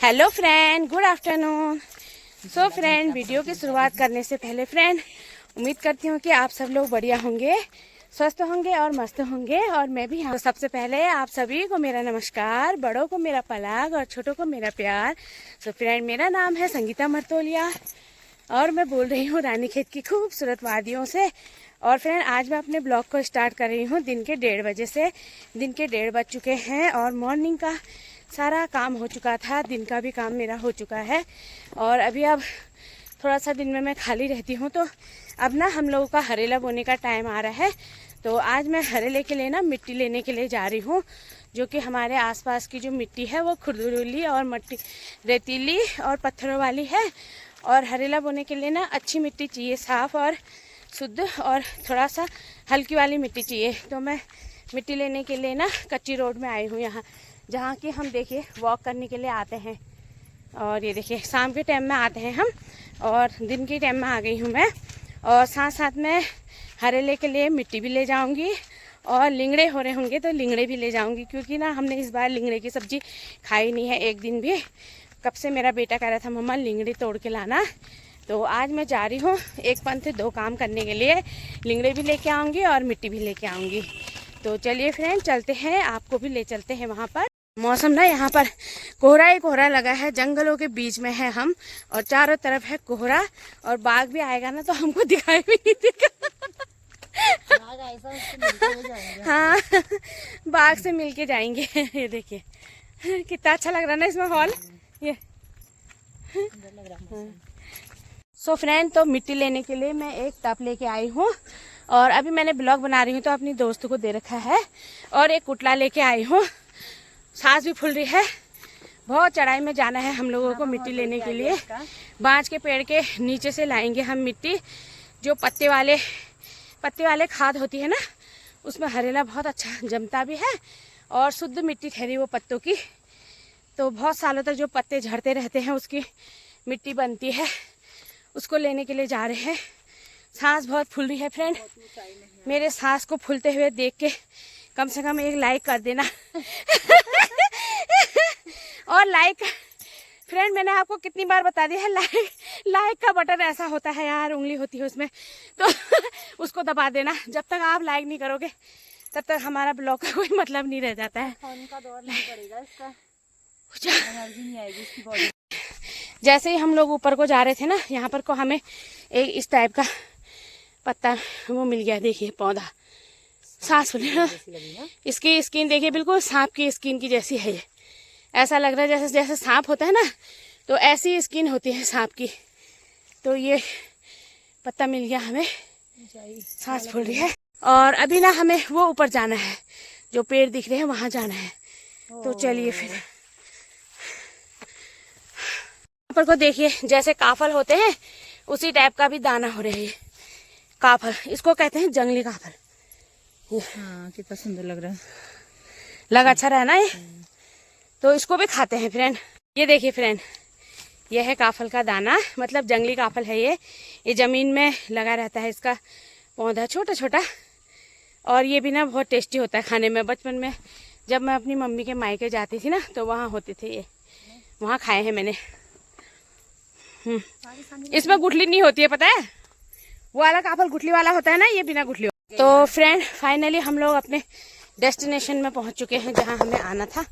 Hello friend, good afternoon. So friend, video की शुरुआत करने से पहले फ्रेंड उम्मीद करती हूँ कि आप सब लोग बढ़िया होंगे, स्वस्थ होंगे और मस्त होंगे और मैं भी। तो सबसे पहले आप सभी को मेरा नमस्कार, बड़ों को मेरा पलाग और छोटों को मेरा प्यार। सो फ्रेंड, मेरा नाम है संगीता मरतोलिया और मैं बोल रही हूँ रानीखेत की खूबसूरत वादियों से। और फ्रेंड, आज मैं अपने ब्लॉग को स्टार्ट कर रही हूँ दिन के 1:30 बजे से। दिन के 1:30 बज चुके हैं और मॉर्निंग का सारा काम हो चुका था, दिन का भी काम मेरा हो चुका है। और अभी अब थोड़ा सा दिन में मैं खाली रहती हूँ, तो अब ना हम लोगों का हरेला बोने का टाइम आ रहा है। तो आज मैं हरेले के लिए ना मिट्टी लेने के लिए जा रही हूँ, जो कि हमारे आसपास की जो मिट्टी है वो खुरदुरीली और मट्टी रेतीली और पत्थरों वाली है। और हरेला बोने के लिए ना अच्छी मिट्टी चाहिए, साफ़ और शुद्ध और थोड़ा सा हल्की वाली मिट्टी चाहिए। तो मैं मिट्टी लेने के लिए ना कच्ची रोड में आई हूँ, यहाँ जहाँ कि हम देखिए वॉक करने के लिए आते हैं। और ये देखिए शाम के टाइम में आते हैं हम, और दिन के टाइम में आ गई हूँ मैं। और साथ साथ में हरेले के लिए मिट्टी भी ले जाऊँगी और लिंगड़े हो रहे होंगे तो लिंगड़े भी ले जाऊँगी, क्योंकि ना हमने इस बार लिंगड़े की सब्ज़ी खाई नहीं है एक दिन भी। कब से मेरा बेटा कह रहा था मम्मा लिंगड़े तोड़ के लाना। तो आज मैं जा रही हूँ एक पंथ दो काम करने के लिए, लिंगड़े भी लेके आऊँगी और मिट्टी भी लेके आऊँगी। तो चलिए फ्रेंड चलते हैं, आपको भी ले चलते हैं वहाँ पर। मौसम ना यहाँ पर कोहरा ही कोहरा लगा है, जंगलों के बीच में है हम और चारों तरफ है कोहरा। और बाघ भी आएगा ना तो हमको दिखाई भी नहीं देगा। हाँ, बाघ से मिलके जाएंगे। ये देखिए कितना अच्छा लग रहा है ना इसमें हॉल। ये सो फ्रेंड, तो मिट्टी लेने के लिए मैं एक टब लेके आई हूँ और अभी मैंने ब्लॉग बना रही हूँ तो अपनी दोस्त को दे रखा है। और एक कुटला लेके आई हूँ, सांस भी फूल रही है। बहुत चढ़ाई में जाना है हम लोगों को मिट्टी लेने के लिए। बांज के पेड़ के नीचे से लाएंगे हम मिट्टी। जो पत्ते वाले खाद होती है ना, उसमें हरेला बहुत अच्छा जमता भी है और शुद्ध मिट्टी ठहरी वो पत्तों की। तो बहुत सालों तक जो पत्ते झड़ते रहते हैं उसकी मिट्टी बनती है, उसको लेने के लिए जा रहे हैं। सांस बहुत फूल रही है फ्रेंड, मेरे सांस को फूलते हुए देख के कम से कम एक लाइक कर देना। और लाइक फ्रेंड, मैंने आपको कितनी बार बता दिया है, लाइक का बटन ऐसा होता है यार, उंगली होती है उसमें, तो उसको दबा देना। जब तक आप लाइक नहीं करोगे तब तक हमारा ब्लॉग का कोई मतलब नहीं रह जाता है। फोन का दौर नहीं पड़ेगा इसका, एनर्जी नहीं आएगी इसकी बॉडी। जैसे ही हम लोग ऊपर को जा रहे थे ना, यहाँ पर को हमें एक इस टाइप का पत्ता वो मिल गया। देखिए पौधा सांस फूले, इसकी स्किन देखिए बिल्कुल सांप की स्किन की जैसी है। ये ऐसा लग रहा है जैसे जैसे सांप होता है ना, तो ऐसी स्किन होती है सांप की। तो ये पत्ता मिल गया हमें, सांस फूल रही है। और अभी ना हमें वो ऊपर जाना है, जो पेड़ दिख रहे हैं वहां जाना है। तो चलिए फिर पर को देखिए, जैसे काफल होते हैं उसी टाइप का भी दाना हो रहा है। काफल इसको कहते हैं, जंगली काफल। हाँ, कितना सुंदर लग रहा है, लग अच्छा रहा है ना ये। तो इसको भी खाते हैं फ्रेंड। ये देखिए फ्रेंड, ये है काफल का दाना, मतलब जंगली काफल है ये जमीन में लगा रहता है, इसका पौधा छोटा छोटा। और ये भी ना बहुत टेस्टी होता है खाने में। बचपन में जब मैं अपनी मम्मी के मायके जाती थी ना, तो वहाँ होते थे ये, वहाँ खाए हैं मैंने। इसमें गुठली नहीं होती है, पता है, वो वाला काफल गुठली वाला होता है ना, ये बिना गुठली। तो फ्रेंड फाइनली हम लोग अपने डेस्टिनेशन में पहुंच चुके हैं जहां हमें आना था।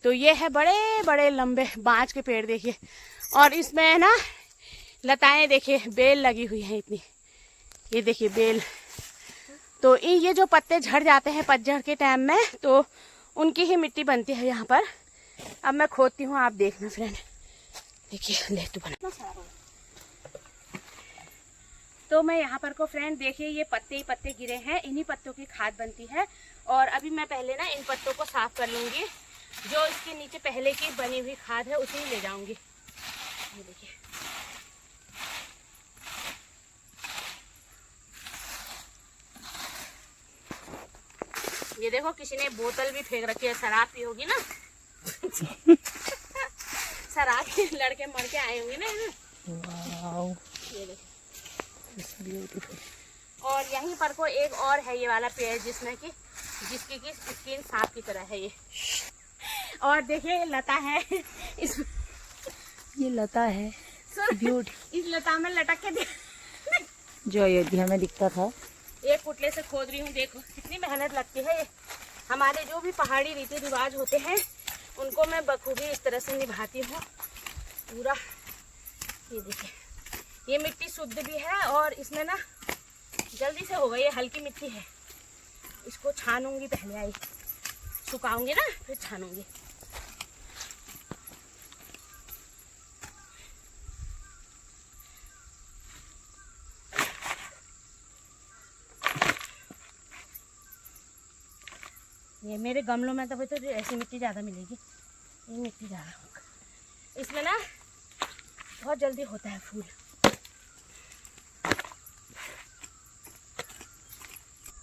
तो ये है बड़े बड़े लंबे बांज के पेड़ देखिए, और इसमें ना लताएं देखिए, बेल लगी हुई है इतनी। ये देखिए बेल। तो ये जो पत्ते झड़ जाते हैं पतझड़ के टाइम में, तो उनकी ही मिट्टी बनती है यहाँ पर। अब मैं खोदती हूँ, आप देखना फ्रेंड। देखिए लेटू बना। तो मैं यहाँ पर को फ्रेंड देखिए, ये पत्ते ही पत्ते गिरे हैं, इन्हीं पत्तों की खाद बनती है। और अभी मैं पहले ना इन पत्तों को साफ कर लूँगी, जो इसके नीचे पहले की बनी हुई खाद है उसी ले जाऊँगी। ये देखिए ये देखो, किसी ने बोतल भी फेंक रखी है, शराब पी होगी ना। शराब के लड़के मर के आए होंगे ना। ये देखो, और यहीं पर को एक और है ये वाला पेड़, जिसमें कि जिसकी की स्किन सांप की तरह है ये। और देखिए लता है, ये लता है इस लता में लटक के जो अयोध्या में दिखता था। एक पुतले से खोद रही हूँ। देखो कितनी मेहनत लगती है। हमारे जो भी पहाड़ी रीति रिवाज होते हैं उनको मैं बखूबी इस तरह से निभाती हूँ पूरा। ये देखिए, ये मिट्टी शुद्ध भी है और इसमें ना जल्दी से होगा। ये हल्की मिट्टी है, इसको छानूंगी पहले, आई सुखाऊंगी ना फिर छानूंगी। ये मेरे गमलों में तो ऐसी मिट्टी ज़्यादा मिलेगी, ये मिट्टी ज़्यादा होगा। इसमें ना बहुत जल्दी होता है फूल।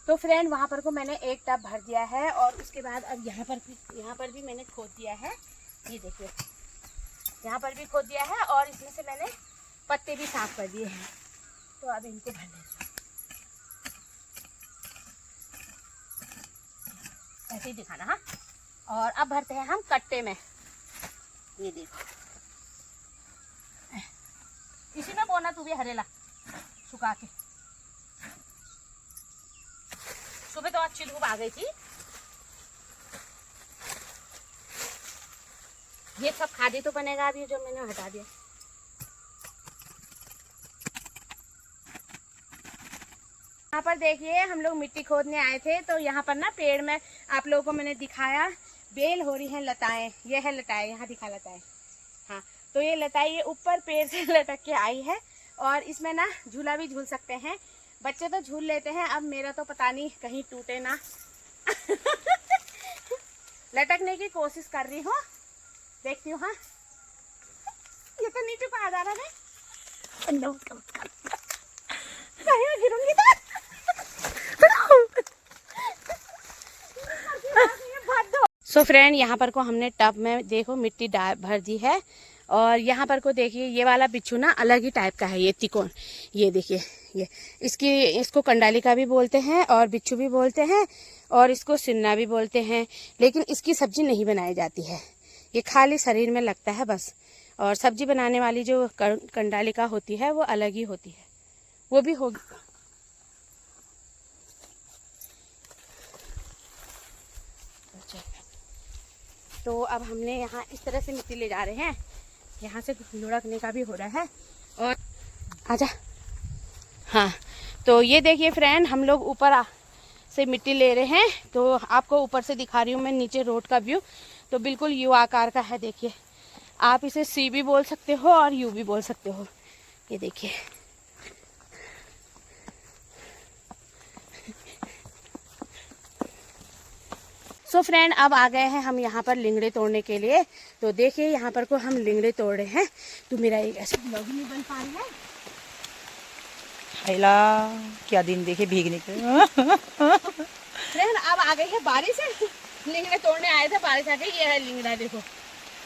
तो फ्रेंड वहाँ पर को मैंने एक टब भर दिया है और उसके बाद अब यहाँ पर भी मैंने खोद दिया है। ये देखिए, यहाँ पर भी खोद दिया है और इसमें से मैंने पत्ते भी साफ कर दिए हैं। तो अब इनको भर लेते हैं, ऐसे ही दिखाना। हाँ, और अब भरते हैं हम कट्टे में। ये देखो, इसी में बोना तू भी हरेला सुखा के। सुबह तो अच्छी धूप आ गई थी। ये सब खादी तो बनेगा अभी, जो मैंने हटा दिया। यहाँ पर देखिए, हम लोग मिट्टी खोदने आए थे तो यहाँ पर ना पेड़ में आप लोगों को मैंने दिखाया बेल हो रही हैं लताएं। ये है लताएं, यहाँ दिखा लताएं। हाँ, तो ये लताएं ये ऊपर पेड़ से लटक के आई है और इसमें ना झूला भी झूल सकते हैं। बच्चे तो झूल लेते हैं, अब मेरा तो पता नहीं कहीं टूटे ना। लटकने की कोशिश कर रही हूँ, देखती हूँ। हाँ, ये तो नीचे को आ जा रहा है, कहीं मैं गिरूंगी तो। सो फ्रेंड, यहाँ पर को हमने टब में देखो मिट्टी भर दी है और यहाँ पर को देखिए ये वाला बिच्छू ना अलग ही टाइप का है। ये तिकोन, ये देखिए, ये इसको कंडालिका भी बोलते हैं और बिच्छू भी बोलते हैं और इसको सिन्ना भी बोलते हैं। लेकिन इसकी सब्जी नहीं बनाई जाती है, ये खाली शरीर में लगता है बस। और सब्जी बनाने वाली जो कंडालिका होती है वो अलग ही होती है, वो भी होगी। तो अब हमने यहाँ इस तरह से मिट्टी ले जा रहे हैं, यहाँ से लुढ़कने का भी हो रहा है। और आजा, हाँ, तो ये देखिए फ्रेंड, हम लोग ऊपर से मिट्टी ले रहे हैं। तो आपको ऊपर से दिखा रही हूँ मैं नीचे रोड का व्यू। तो बिल्कुल यू आकार का है, देखिए। आप इसे सी भी बोल सकते हो और यू भी बोल सकते हो। ये देखिए, सो फ्रेंड, अब आ गए हैं हम यहाँ पर लिंगड़े तोड़ने के लिए। तो देखिए यहाँ पर को हम लिंगड़े तोड़ रहे हैं। तो मेरा एक ऐसे ब्लॉग नहीं बन पा रहा है। हैला, क्या दिन देखे भीगने के। फ्रेंड, अब आ गई है बारिश है, लिंगड़े तोड़ने आए थे, बारिश आ गई। ये है लिंगड़ा, देखो।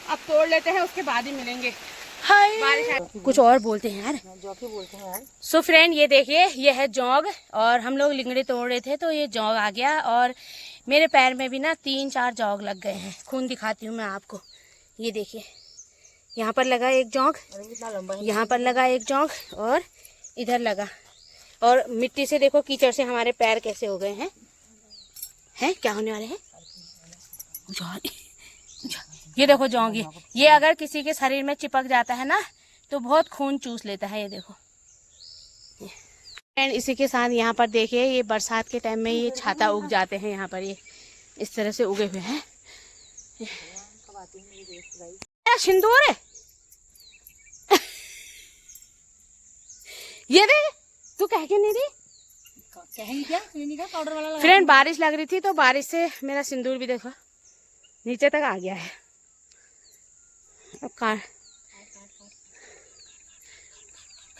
अब तोड़ लेते हैं, उसके बाद ही मिलेंगे। बारिश कुछ और बोलते हैं यार, जौकी बोलते हैं यार। सो फ्रेंड, ये देखिए, ये है जौग और हम लोग लिंगड़े तोड़ रहे थे तो ये जौग आ गया और मेरे पैर में भी ना 3-4 जौग लग गए हैं। खून दिखाती हूँ मैं आपको। ये देखिए, यहाँ पर लगा एक जौग, यहाँ पर लगा एक जौग और इधर लगा। और मिट्टी से देखो, कीचड़ से हमारे पैर कैसे हो गए हैं। क्या होने वाले हैं? ये देखो जौंगी, ये अगर किसी के शरीर में चिपक जाता है ना तो बहुत खून चूस लेता है। ये देखो। एंड इसी के साथ यहाँ पर देखिए, ये बरसात के टाइम में ये छाता उग जाते हैं। यहाँ पर ये इस तरह से उगे हुए हैं। सिंदूर है ये दे, तू कह के नहीं दी क्या पाउडर वाला लगा। फ्रेंड, बारिश लग रही थी तो बारिश से मेरा सिंदूर भी देखो नीचे तक आ गया है। अब कार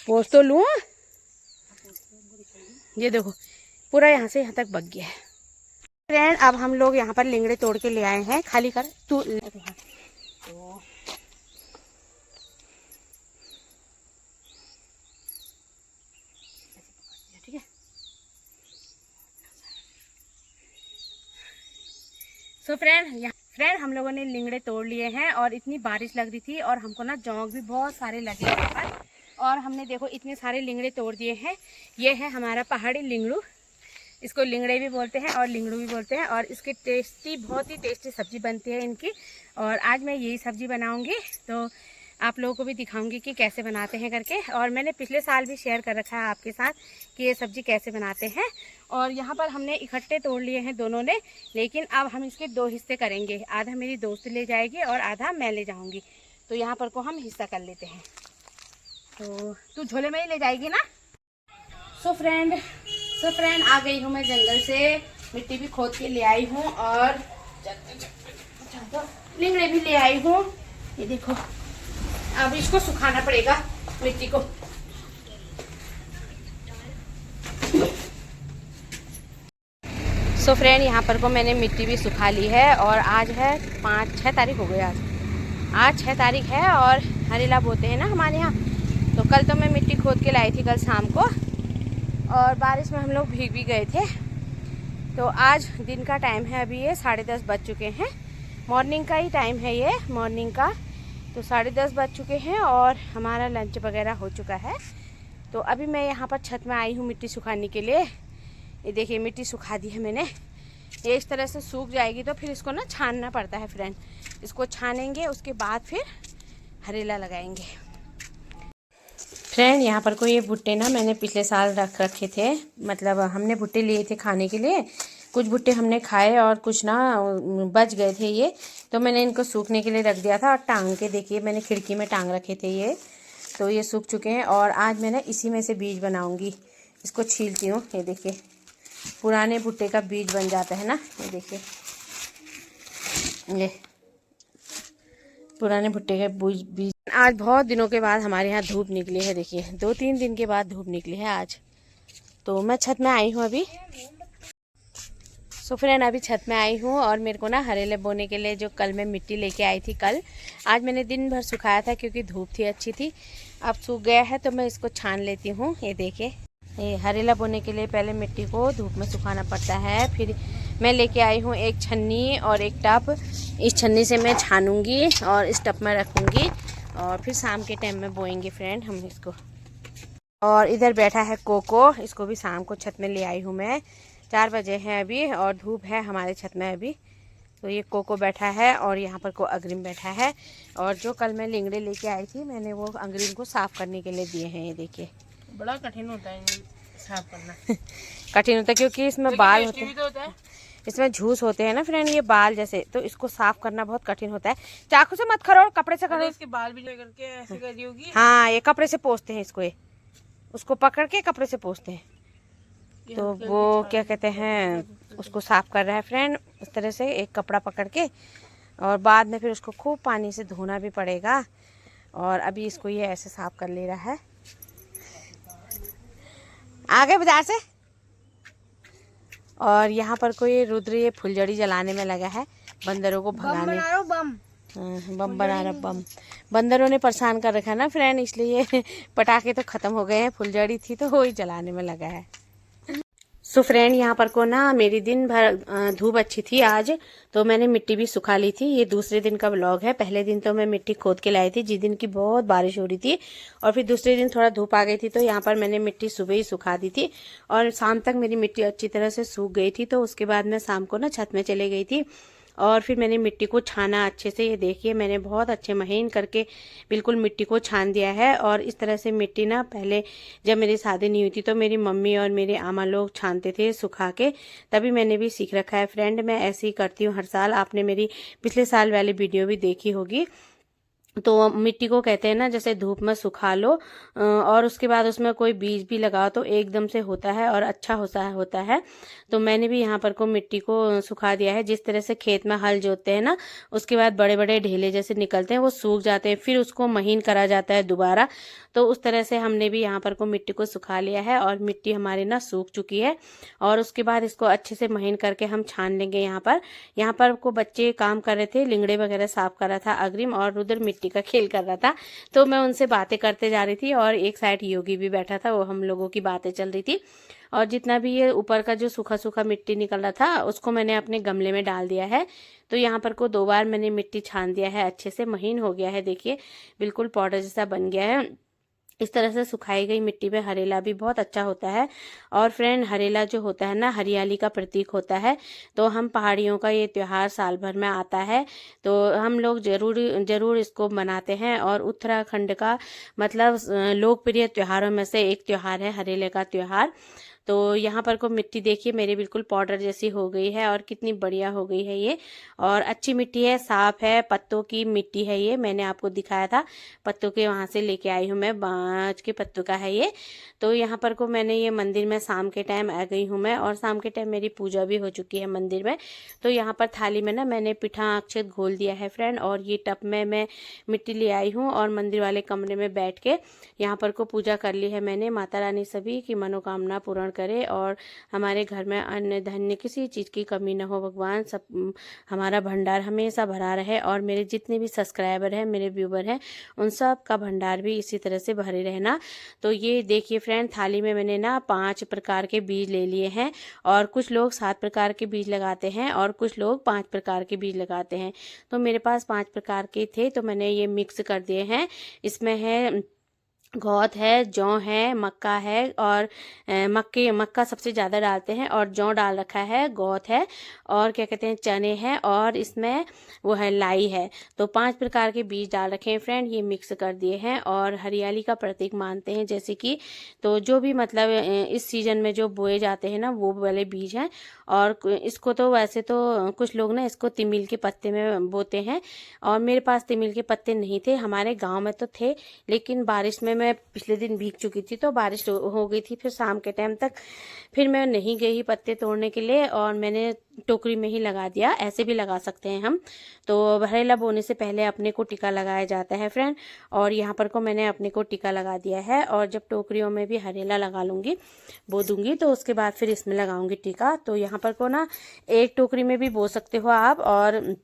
पोस्ट तो लूं। ये देखो, पूरा यहाँ से यहाँ तक बग गया है। फ्रेंड, अब हम लोग यहाँ पर लिंगड़े तोड़ के ले आए हैं। खाली कर तू। तो ठीक है। सो फ्रेंड हम लोगों ने लिंगड़े तोड़ लिए हैं और इतनी बारिश लग रही थी और हमको ना जौंक भी बहुत सारे लगे यहाँ पर। और हमने देखो इतने सारे लिंगड़े तोड़ दिए हैं। ये है हमारा पहाड़ी लिंगड़ू, इसको लिंगड़े भी बोलते हैं और लिंगड़ू भी बोलते हैं। और इसकी बहुत ही टेस्टी सब्जी बनती है इनकी। और आज मैं यही सब्जी बनाऊंगी, तो आप लोगों को भी दिखाऊंगी कि कैसे बनाते हैं करके। और मैंने पिछले साल भी शेयर कर रखा है आपके साथ कि ये सब्जी कैसे बनाते हैं। और यहाँ पर हमने इकट्ठे तोड़ लिए हैं दोनों ने, लेकिन अब हम इसके 2 हिस्से करेंगे। आधा मेरी दोस्त ले जाएगी और आधा मैं ले जाऊँगी। तो यहाँ पर को हम हिस्सा कर लेते हैं। तो तू झोले में ही ले जाएगी ना। सो फ्रेंड आ गई हूँ मैं जंगल से, मिट्टी भी खोद के ले आई हूँ और लिंगड़े भी ले आई हूँ। ये देखो, अब इसको सुखाना पड़ेगा मिट्टी को। सो फ्रेंड यहाँ पर को मैंने मिट्टी भी सुखा ली है और आज है 6 तारीख हो गई। आज 6 तारीख है और हरेला बोते हैं ना हमारे यहाँ। तो कल तो मैं मिट्टी खोद के लाई थी कल शाम को, और बारिश में हम लोग भीग भी गए थे। तो आज दिन का टाइम है, अभी ये 10:30 बज चुके हैं। मॉर्निंग का ही टाइम है ये, मॉर्निंग का। तो 10:30 बज चुके हैं और हमारा लंच वगैरह हो चुका है। तो अभी मैं यहाँ पर छत में आई हूँ मिट्टी सुखाने के लिए। ये देखिए मिट्टी सुखा दी है मैंने। ये इस तरह से सूख जाएगी तो फिर इसको ना छानना पड़ता है फ्रेंड। इसको छानेंगे, उसके बाद फिर हरेला लगाएंगे। फ्रेंड यहाँ पर कोई ये भुट्टे ना मैंने पिछले साल रख रखे थे, मतलब हमने भुट्टे लिए थे खाने के लिए। कुछ भुट्टे हमने खाए और कुछ ना बच गए थे ये, तो मैंने इनको सूखने के लिए रख दिया था। और टांग के देखिए मैंने खिड़की में टांग रखे थे ये, तो ये सूख चुके हैं। और आज मैं ना इसी में से बीज बनाऊंगी। इसको छीलती हूँ, ये देखिए पुराने भुट्टे का बीज बन जाता है ना। ये देखिए ये पुराने भुट्टे का बीज। आज बहुत दिनों के बाद हमारे यहाँ धूप निकली है, देखिए 2-3 दिन के बाद धूप निकली है आज। तो मैं छत में आई हूँ अभी। सो फ्रेंड अभी छत में आई हूँ और मेरे को ना हरेले बोने के लिए जो कल मैं मिट्टी लेके आई थी कल, आज मैंने दिन भर सुखाया था क्योंकि धूप थी अच्छी थी। अब सूख गया है तो मैं इसको छान लेती हूँ। ये देखिए ये हरेला बोने के लिए पहले मिट्टी को धूप में सुखाना पड़ता है। फिर मैं लेके आई हूँ एक छन्नी और एक टब। इस छन्नी से मैं छानूंगी और इस टब में रखूँगी और फिर शाम के टाइम में बोएंगे फ्रेंड हम इसको। और इधर बैठा है कोको, इसको भी शाम को छत में ले आई हूँ मैं। 4 बजे हैं अभी और धूप है हमारे छत में अभी। तो ये कोको बैठा है और यहाँ पर को अग्रिम बैठा है। और जो कल मैं लिंगड़े लेके आई थी मैंने वो अग्रिम को साफ़ करने के लिए दिए हैं। ये देखिए बड़ा कठिन होता है साफ करना। कठिन होता है क्योंकि इसमें बाल होते हैं, इसमें झूस होते हैं ना फ्रेंड, ये बाल जैसे। तो इसको साफ करना बहुत कठिन होता है। चाकू से मत करो, कपड़े से करो। इसके बाल भी करके ऐसे कर दी होगी। हाँ ये कपड़े से पोंछते हैं इसको, ये उसको पकड़ के कपड़े से पोंछते हैं। तो वो क्या कहते हैं, उसको साफ कर रहा है फ्रेंड इस तरह से एक कपड़ा पकड़ के। और बाद में फिर उसको खूब पानी से धोना भी पड़ेगा। और अभी इसको ये ऐसे साफ कर ले रहा है। आ गए बाजार से। और यहाँ पर कोई रुद्र ये फुलझड़ी जलाने में लगा है बंदरों को भगाने। बम बना रहा बम। बंदरों ने परेशान कर रखा है ना फ्रेंड, इसलिए पटाखे तो खत्म हो गए हैं, फुलझड़ी थी तो वही जलाने में लगा है। सो फ्रेंड यहाँ पर को ना मेरी दिन भर धूप अच्छी थी आज, तो मैंने मिट्टी भी सुखा ली थी। ये दूसरे दिन का व्लॉग है। पहले दिन तो मैं मिट्टी खोद के लाई थी जिस दिन की बहुत बारिश हो रही थी, और फिर दूसरे दिन थोड़ा धूप आ गई थी तो यहाँ पर मैंने मिट्टी सुबह ही सुखा दी थी। और शाम तक मेरी मिट्टी अच्छी तरह से सूख गई थी। तो उसके बाद मैं शाम को ना छत में चले गई थी और फिर मैंने मिट्टी को छाना अच्छे से। ये देखिए मैंने बहुत अच्छे महीन करके बिल्कुल मिट्टी को छान दिया है। और इस तरह से मिट्टी ना पहले जब मेरी शादी नहीं हुई थी तो मेरी मम्मी और मेरे आमा लोग छानते थे सुखा के, तभी मैंने भी सीख रखा है फ्रेंड। मैं ऐसे ही करती हूँ हर साल। आपने मेरी पिछले साल वाली वीडियो भी देखी होगी। तो मिट्टी को कहते हैं ना जैसे धूप में सुखा लो और उसके बाद उसमें कोई बीज भी लगाओ तो एकदम से होता है और अच्छा होता है। तो मैंने भी यहाँ पर को मिट्टी को सुखा दिया है। जिस तरह से खेत में हल जोतते हैं ना, उसके बाद बड़े बड़े ढेले जैसे निकलते हैं वो सूख जाते हैं, फिर उसको महीन करा जाता है दोबारा। तो उस तरह से हमने भी यहाँ पर को मिट्टी को सुखा लिया है और मिट्टी हमारी ना सूख चुकी है। और उसके बाद इसको अच्छे से महीन करके हम छान लेंगे। यहाँ पर को बच्चे काम कर रहे थे, लिंगड़े वगैरह साफ कर रहा था अग्रिम, और उधर मिट्टी का खेल कर रहा था, तो मैं उनसे बातें करते जा रही थी और एक साइड योगी भी बैठा था, वो हम लोगों की बातें चल रही थी। और जितना भी ये ऊपर का जो सूखा सूखा मिट्टी निकल रहा था उसको मैंने अपने गमले में डाल दिया है। तो यहाँ पर को 2 बार मैंने मिट्टी छान दिया है, अच्छे से महीन हो गया है, देखिए बिल्कुल पाउडर जैसा बन गया है। इस तरह से सुखाई गई मिट्टी में हरेला भी बहुत अच्छा होता है। और फ्रेंड, हरेला जो होता है ना, हरियाली का प्रतीक होता है। तो हम पहाड़ियों का ये त्योहार साल भर में आता है, तो हम लोग जरूर जरूर इसको मनाते हैं। और उत्तराखंड का मतलब लोकप्रिय त्योहारों में से एक त्योहार है हरेले का त्योहार। तो यहाँ पर को मिट्टी देखिए मेरी बिल्कुल पाउडर जैसी हो गई है और कितनी बढ़िया हो गई है ये। और अच्छी मिट्टी है, साफ है, पत्तों की मिट्टी है ये, मैंने आपको दिखाया था, पत्तों के वहाँ से लेके आई हूँ मैं, बाँच के पत्तों का है ये। तो यहाँ पर को मैंने ये मंदिर में शाम के टाइम आ गई हूँ मैं, और शाम के टाइम मेरी पूजा भी हो चुकी है मंदिर में। तो यहाँ पर थाली में ना मैंने पिठा अक्षत घोल दिया है फ्रेंड, और ये टब में मैं मिट्टी ले आई हूँ और मंदिर वाले कमरे में बैठ के यहाँ पर को पूजा कर ली है मैंने। माता रानी सभी की मनोकामना पूर्ण करे और हमारे घर में अन्न धन्य किसी चीज़ की कमी न हो भगवान, सब हमारा भंडार हमेशा भरा रहे। और मेरे जितने भी सब्सक्राइबर हैं, मेरे व्यूवर हैं, उन सब का भंडार भी इसी तरह से भरे रहना। तो ये देखिए फ्रेंड, थाली में मैंने ना 5 प्रकार के बीज ले लिए हैं, और कुछ लोग 7 प्रकार के बीज लगाते हैं और कुछ लोग 5 प्रकार के बीज लगाते हैं। तो मेरे पास 5 प्रकार के थे, तो मैंने ये मिक्स कर दिए हैं। इसमें है घौद है, जौ है, मक्का है, और मक्का सबसे ज़्यादा डालते हैं, और जौ डाल रखा है, घौद है, और क्या कहते हैं चने हैं, और इसमें वो है लाई है। तो 5 प्रकार के बीज डाल रखे हैं फ्रेंड, ये मिक्स कर दिए हैं और हरियाली का प्रतीक मानते हैं जैसे कि। तो जो भी मतलब इस सीजन में जो बोए जाते हैं ना, वो वाले बीज हैं। और इसको तो वैसे तो कुछ लोग ना इसको तिमिल के पत्ते में बोते हैं, और मेरे पास तिमिल के पत्ते नहीं थे, हमारे गाँव में तो थे, लेकिन बारिश में मैं पिछले दिन भीग चुकी थी, तो बारिश हो गई थी फिर शाम के टाइम तक, फिर मैं नहीं गई पत्ते तोड़ने के लिए, और मैंने टोकरी में ही लगा दिया। ऐसे भी लगा सकते हैं हम। तो हरेला बोने से पहले अपने को टीका लगाया जाता है फ्रेंड, और यहाँ पर को मैंने अपने को टीका लगा दिया है। और जब टोकरियों में भी हरेला लगा लूँगी, बो दूंगी, तो उसके बाद फिर इसमें लगाऊंगी टीका। तो यहाँ पर को ना एक टोकरी में भी बो सकते हो आप, और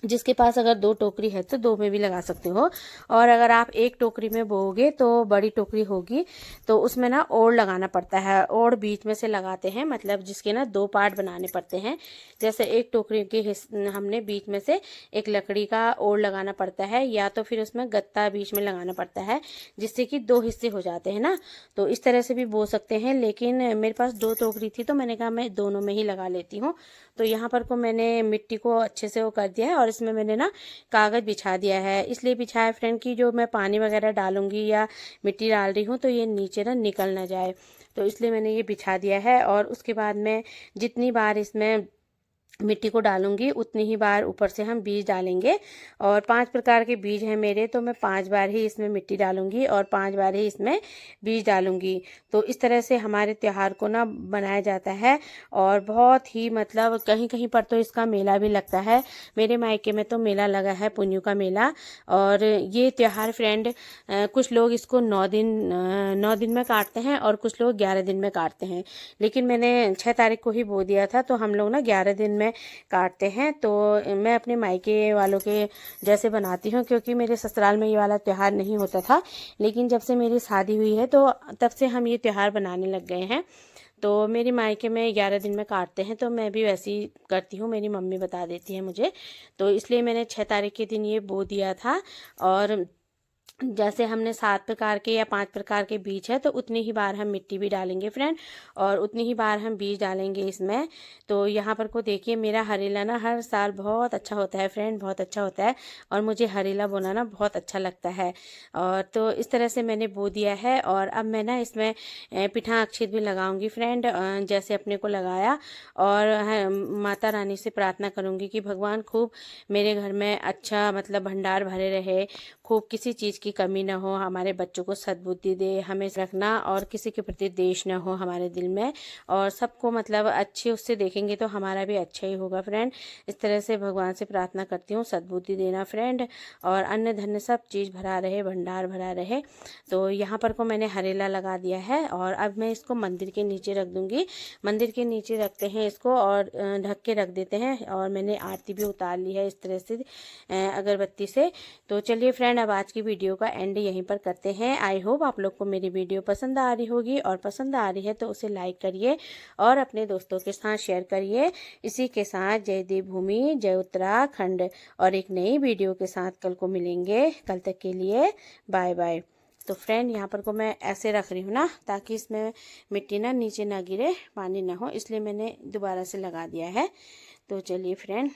जिसके पास अगर 2 टोकरी है तो 2 में भी लगा सकते हो। और अगर आप एक टोकरी में बोओगे तो बड़ी टोकरी होगी, तो उसमें ना ओड़ लगाना पड़ता है, ओड़ बीच में से लगाते हैं, मतलब जिसके ना 2 पार्ट बनाने पड़ते हैं। जैसे एक टोकरी के हमने बीच में से एक लकड़ी का ओड़ लगाना पड़ता है, या तो फिर उसमें गत्ता बीच में लगाना पड़ता है, जिससे कि 2 हिस्से हो जाते हैं ना। तो इस तरह से भी बो सकते हैं, लेकिन मेरे पास 2 टोकरी थी, तो मैंने कहा मैं दोनों में ही लगा लेती हूँ। तो यहाँ पर को मैंने मिट्टी को अच्छे से वो कर दिया है, और इसमें मैंने ना कागज़ बिछा दिया है। इसलिए बिछाया फ्रेंड कि जो मैं पानी वगैरह डालूंगी या मिट्टी डाल रही हूँ तो ये नीचे ना निकल ना जाए, तो इसलिए मैंने ये बिछा दिया है। और उसके बाद में जितनी बार इसमें मिट्टी को डालूंगी उतनी ही बार ऊपर से हम बीज डालेंगे। और 5 प्रकार के बीज हैं मेरे, तो मैं 5 बार ही इसमें मिट्टी डालूंगी और 5 बार ही इसमें बीज डालूंगी। तो इस तरह से हमारे त्यौहार को ना बनाया जाता है, और बहुत ही मतलब कहीं कहीं पर तो इसका मेला भी लगता है। मेरे मायके में तो मेला लगा है, पुन्नू का मेला। और ये त्यौहार फ्रेंड कुछ लोग इसको 9 दिन में काटते हैं, और कुछ लोग 11 दिन में काटते हैं, लेकिन मैंने 6 तारीख को ही बो दिया था, तो हम लोग ना 11 दिन में काटते हैं। तो मैं अपने मायके वालों के जैसे बनाती हूँ, क्योंकि मेरे ससुराल में ये वाला त्यौहार नहीं होता था, लेकिन जब से मेरी शादी हुई है तो तब से हम ये त्यौहार बनाने लग गए हैं। तो मेरे मायके में 11 दिन में काटते हैं, तो मैं भी वैसे ही करती हूँ, मेरी मम्मी बता देती है मुझे। तो इसलिए मैंने 6 तारीख के दिन ये बो दिया था। और जैसे हमने 7 प्रकार के या 5 प्रकार के बीज है, तो उतनी ही बार हम मिट्टी भी डालेंगे फ्रेंड, और उतनी ही बार हम बीज डालेंगे इसमें। तो यहाँ पर को देखिए मेरा हरेला ना हर साल बहुत अच्छा होता है फ्रेंड, बहुत अच्छा होता है, और मुझे हरेला बोना ना बहुत अच्छा लगता है। और तो इस तरह से मैंने बो दिया है, और अब मैं ना इसमें पिठा अक्षित भी लगाऊंगी फ्रेंड, जैसे अपने को लगाया। और माता रानी से प्रार्थना करूंगी कि भगवान खूब मेरे घर में अच्छा मतलब भंडार भरे रहे, खूब किसी चीज़ की कमी ना हो, हमारे बच्चों को सद्बुद्धि दे, हमें रखना और किसी के प्रति द्वेष ना हो हमारे दिल में, और सबको मतलब अच्छे उससे देखेंगे तो हमारा भी अच्छा ही होगा फ्रेंड। इस तरह से भगवान से प्रार्थना करती हूँ, सद्बुद्धि देना फ्रेंड, और अन्न धन्य सब चीज़ भरा रहे, भंडार भरा रहे। तो यहाँ पर को मैंने हरेला लगा दिया है और अब मैं इसको मंदिर के नीचे रख दूँगी। मंदिर के नीचे रखते हैं इसको और ढक के रख देते हैं, और मैंने आरती भी उतार ली है इस तरह से अगरबत्ती से। तो चलिए फ्रेंड, अब आज की वीडियो का एंड यहीं पर करते हैं। आई होप आप लोग को मेरी वीडियो पसंद आ रही होगी, और पसंद आ रही है तो उसे लाइक करिए और अपने दोस्तों के साथ शेयर करिए। इसी के साथ जय देवभूमि, जय उत्तराखंड, और एक नई वीडियो के साथ कल को मिलेंगे। कल तक के लिए बाय बाय। तो फ्रेंड, यहाँ पर को मैं ऐसे रख रही हूँ ना, ताकि इसमें मिट्टी ना नीचे ना गिरे, पानी ना हो, इसलिए मैंने दोबारा से लगा दिया है। तो चलिए फ्रेंड।